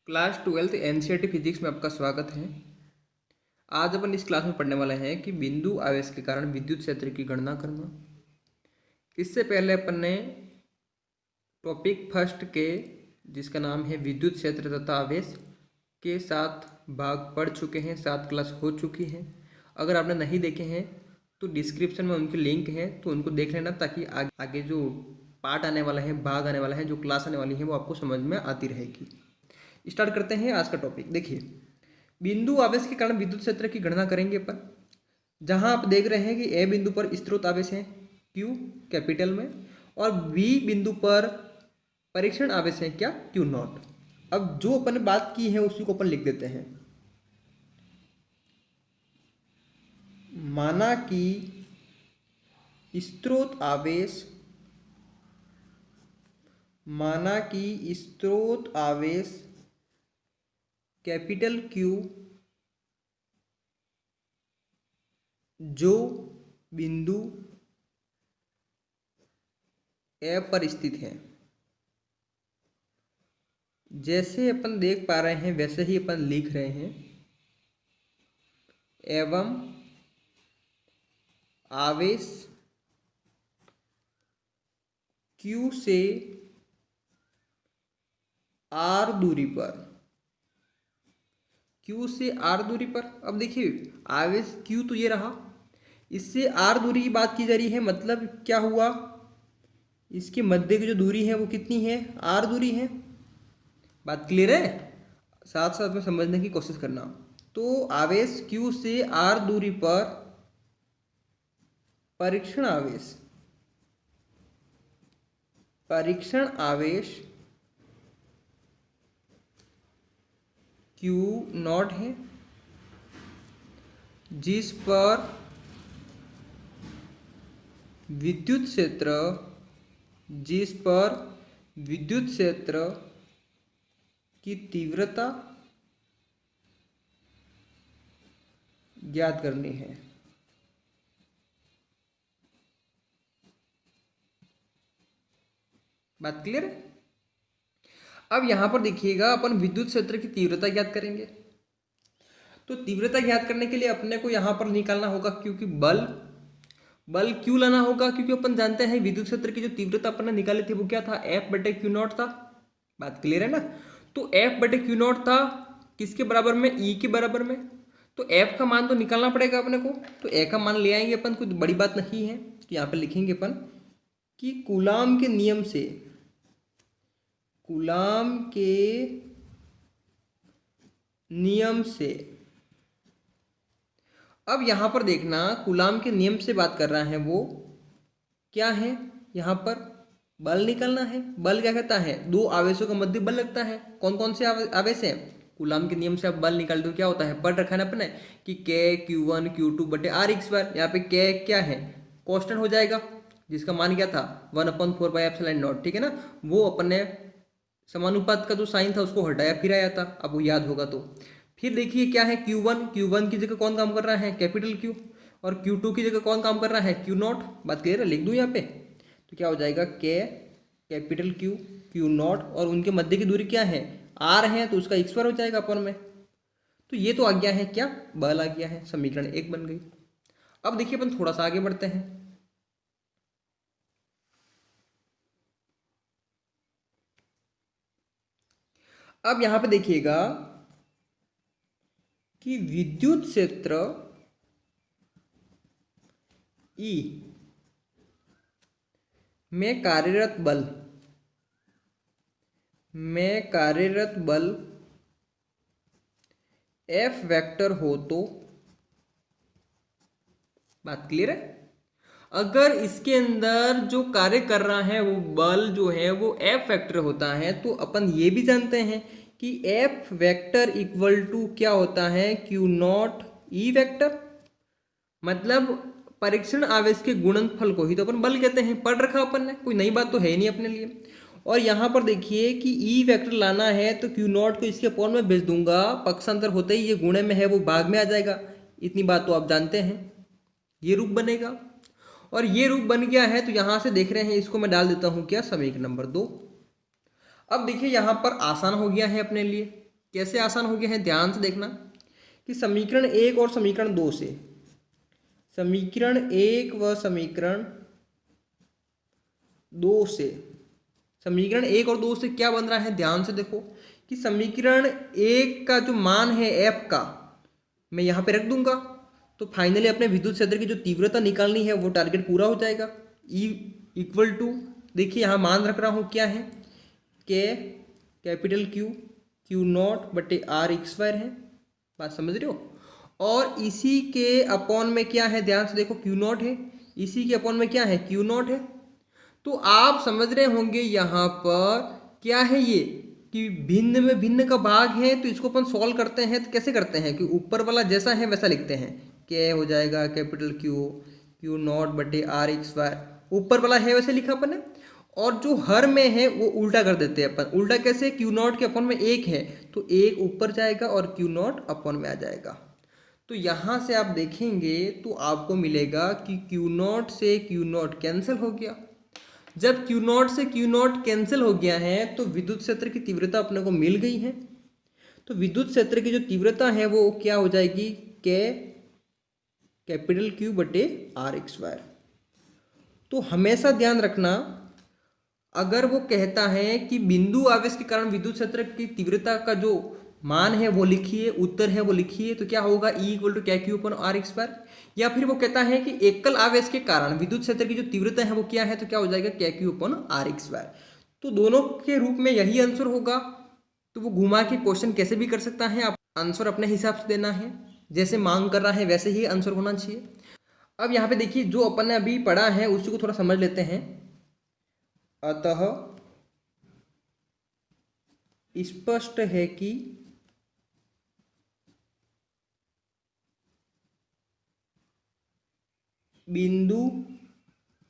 Class 12th NCERT physics में आपका स्वागत है। आज अपन इस क्लास में पढ़ने वाले हैं कि बिंदु आवेश के कारण विद्युत क्षेत्र की गणना करना। इससे पहले अपन ने टॉपिक फर्स्ट के जिसका नाम है विद्युत क्षेत्र तथा आवेश के 7 भाग पढ़ चुके हैं, 7 क्लास हो चुकी हैं। अगर आपने नहीं देखे हैं तो डिस्क्रिप्शन में उनके लिंक हैं, तो उनको देख लेना ताकि आगे जो पार्ट आने वाला है, भाग आने वाला है, जो क्लास आने वाली है वो आपको समझ में आती रहेगी। स्टार्ट करते हैं आज का टॉपिक। देखिए, बिंदु आवेश के कारण विद्युत क्षेत्र की गणना करेंगे अपन। जहां आप देख रहे हैं कि ए बिंदु पर स्रोत आवेश है Q कैपिटल में, और बी बिंदु पर परीक्षण आवेश है क्या, Q नॉट। अब जो अपन ने बात की है उसी को अपन लिख देते हैं। माना कि स्रोत आवेश कैपिटल Q जो बिंदु ए पर स्थित है। जैसे अपन देख पा रहे हैं वैसे ही अपन लिख रहे हैं। एवं आवेश Q से R दूरी पर, Q से R दूरी पर। अब देखिए, आवेश Q तो ये रहा, इससे R दूरी की बात की जा रही है। मतलब क्या हुआ, इसके मध्य की जो दूरी है वो कितनी है, R दूरी है। बात क्लियर है? साथ साथ में समझने की कोशिश करना। तो आवेश Q से R दूरी पर परीक्षण आवेश Q नॉट है, जिस पर विद्युत क्षेत्र की तीव्रता ज्ञात करनी है। बात क्लियर है? अब यहां पर देखिएगा, अपन विद्युत क्षेत्र की तीव्रता ज्ञात करेंगे। तो तीव्रता ज्ञात करने के लिए अपने को यहां पर निकालना होगा, क्योंकि बल क्यों लाना होगा, क्योंकि अपन जानते हैं विद्युत क्षेत्र की जो तीव्रता अपन ने निकाली थी वो क्या था, F/Q नॉट था। बात क्लियर है ना? तो F/Q नॉट था किसके बराबर में, E के बराबर में। तो F का मान तो निकालना पड़ेगा अपने को, तो A का मान ले आएंगे अपन, कुछ बड़ी बात नहीं है। तो यहाँ पे लिखेंगे अपन कि कूलाम के नियम से। अब यहां पर देखना, कूलाम के नियम से बात कर रहा है वो क्या है, यहां पर बल निकालना है। बल क्या कहता है, दो आवेशों का मध्य बल लगता है। कौन कौन से आवेश है, कूलाम के नियम से आप बल निकाल दो, क्या होता है, पढ़ रखा है ना अपने कि K Q1 Q2 बटे R²। यहाँ पे K क्या है, कांस्टेंट हो जाएगा, जिसका मान क्या था 1/4πε0। ठीक है ना? वो अपने समानुपात का जो साइन था उसको हटाया फिर आया था, अब वो याद होगा तो। फिर देखिए क्या है, Q1 की जगह कौन काम कर रहा है, कैपिटल Q। और Q2 की जगह कौन काम कर रहा है, Q नॉट। बात क्लियर है? लिख दूं यहाँ पे, तो क्या हो जाएगा, K कैपिटल Q नॉट, और उनके मध्य की दूरी क्या है, R है, तो उसका x² हो जाएगा अपन में। तो ये तो आ गया है क्या, बल आ गया है, समीकरण 1 बन गई। अब देखिए अपन थोड़ा सा आगे बढ़ते हैं। अब यहां पे देखिएगा कि विद्युत क्षेत्र E में कार्यरत बल F वेक्टर हो तो। बात क्लियर है? अगर इसके अंदर जो कार्य कर रहा है वो बल जो है वो F वेक्टर होता है, तो अपन ये भी जानते हैं कि F वेक्टर इक्वल टू क्या होता है, Q नॉट E वेक्टर। मतलब परीक्षण आवेश के गुणनफल को ही तो अपन बल कहते हैं, पढ़ रखा अपन ने, कोई नई बात तो है ही नहीं अपने लिए। और यहाँ पर देखिए कि E वेक्टर लाना है तो Q नॉट को इसके अपॉन में भेज दूंगा, पक्षांतर होते ही ये गुणे में है वो भाग में आ जाएगा। इतनी बात तो आप जानते हैं, ये रूप बनेगा। और ये रूप बन गया है तो यहां से देख रहे हैं, इसको मैं डाल देता हूं क्या, समीकरण नंबर 2। अब देखिए यहां पर आसान हो गया है अपने लिए। कैसे आसान हो गया है, ध्यान से देखना कि समीकरण 1 और समीकरण 2 से, समीकरण 1 व समीकरण 2 से, समीकरण 1 और 2 से क्या बन रहा है, ध्यान से देखो कि समीकरण 1 का जो मान है F का मैं यहाँ पे रख दूंगा, तो फाइनली अपने विद्युत क्षेत्र की जो तीव्रता निकालनी है वो टारगेट पूरा हो जाएगा। E इक्वल टू, देखिए यहाँ मान रख रहा हूँ क्या है, कैपिटल Q नॉट बटे R स्क्वायर है, बात समझ रहे हो। और इसी के अपॉन में क्या है, ध्यान से देखो Q नॉट है, इसी के अपॉन में क्या है, Q नॉट है। तो आप समझ रहे होंगे यहाँ पर क्या है ये कि भिन्न में भिन्न का भाग है, तो इसको अपन सॉल्व करते हैं तो कैसे करते हैं कि ऊपर वाला जैसा है वैसा लिखते हैं, क्या हो जाएगा कैपिटल Q नॉट बटे R स्क्वायर, ऊपर वाला है वैसे लिखा अपन ने, और जो हर में है वो उल्टा कर देते हैं अपन। उल्टा कैसे, Q नॉट के अपॉन में 1 है तो 1 ऊपर जाएगा और Q नॉट अपॉन में आ जाएगा। तो यहाँ से आप देखेंगे तो आपको मिलेगा कि Q नॉट से Q नॉट कैंसिल हो गया। जब Q नॉट से Q नॉट कैंसिल हो गया है तो विद्युत क्षेत्र की तीव्रता अपने को मिल गई है। तो विद्युत क्षेत्र की जो तीव्रता है वो क्या हो जाएगी, कैपिटल Q बटे R स्क्वायर। तो हमेशा ध्यान रखना, अगर वो कहता है कि बिंदु आवेश के कारण विद्युत क्षेत्र की तीव्रता का जो मान है वो लिखिए, उत्तर है वो लिखिए, तो क्या होगा E इक्वल टू क्या Q अपन R स्क्वायर। या फिर वो कहता है कि एकल आवेश के कारण विद्युत क्षेत्र की जो तीव्रता है वो क्या है, तो क्या हो जाएगा क्या Q अपन R स्क्वायर। तो दोनों के रूप में यही आंसर होगा। तो वो घुमा के क्वेश्चन कैसे भी कर सकता है, आप आंसर अपने हिसाब से देना है, जैसे मांग कर रहा है वैसे ही आंसर होना चाहिए। अब यहाँ पे देखिए जो अपन ने अभी पढ़ा है उसी को थोड़ा समझ लेते हैं। अतः स्पष्ट है कि बिंदु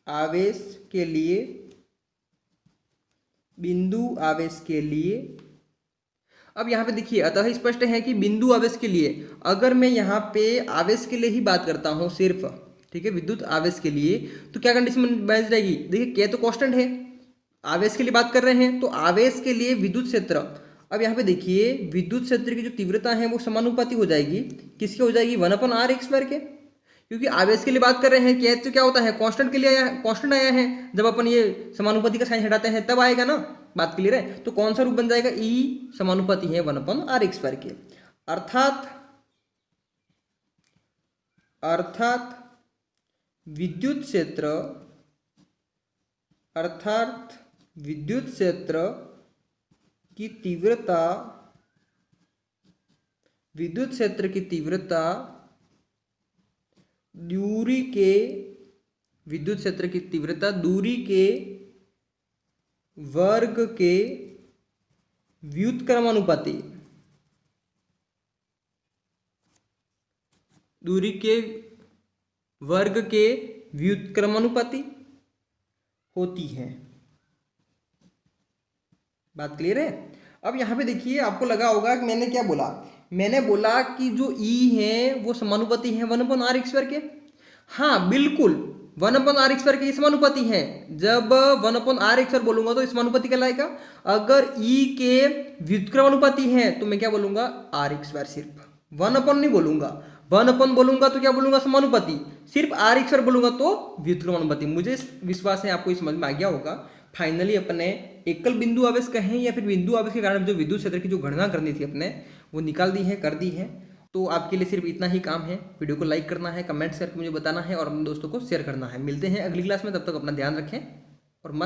आवेश के लिए अब यहाँ पे देखिए, अतः स्पष्ट है कि बिंदु आवेश के लिए, अगर मैं यहाँ पे आवेश के लिए ही बात करता हूँ सिर्फ, ठीक है, विद्युत आवेश के लिए, तो क्या कंडीशन बन जाएगी, देखिए K तो कांस्टेंट है, आवेश के लिए बात कर रहे हैं तो आवेश के लिए विद्युत क्षेत्र। अब यहाँ पे देखिए विद्युत क्षेत्र की जो तीव्रता है वो समानुपाती हो जाएगी, किसके हो जाएगी, 1/r स्क्वायर के, क्योंकि आवेश के लिए बात कर रहे हैं। K तो क्या होता है, कांस्टेंट के लिए आया, कांस्टेंट आया है, जब अपन ये समानुपाती का साइन हटाते हैं तब आएगा ना, बात क्लियर है। तो कौन सा रूप बन जाएगा, E समानुपाती है 1/r स्क्वायर के, अर्थात विद्युत क्षेत्र की तीव्रता, दूरी के वर्ग के व्युत्क्रमानुपाती, दूरी के वर्ग के व्युत्क्रमानुपाती होती है। बात क्लियर है। अब यहाँ पे देखिए आपको लगा होगा कि मैंने क्या बोला, मैंने बोला कि जो E है वो समानुपाती है 1/r स्क्वायर के। हाँ बिल्कुल, 1/r स्क्वायर के समानुपाती है। जब 1/r स्क्वायर बोलूंगा तो समानुपाती कहलाएगा। अगर E के व्युत्क्रमानुपाती है तो मैं क्या बोलूंगा, r स्क्वायर, सिर्फ 1/ नहीं बोलूंगा, 1/ बोलूंगा तो क्या बोलूंगा, समानुपाती, सिर्फ r स्क्वायर बोलूंगा तो व्युत्क्रमानुपाती। मुझे विश्वास है आपको समझ में आ गया होगा। फाइनली अपने एकल बिंदु आवेश कहें या फिर बिंदु आवेश के कारण जो विद्युत क्षेत्र की जो गणना करनी थी अपने, वो निकाल दी है, कर दी है। तो आपके लिए सिर्फ इतना ही काम है, वीडियो को लाइक करना है, कमेंट्स करके मुझे बताना है और अपने दोस्तों को शेयर करना है। मिलते हैं अगली क्लास में, तब तक अपना ध्यान रखें।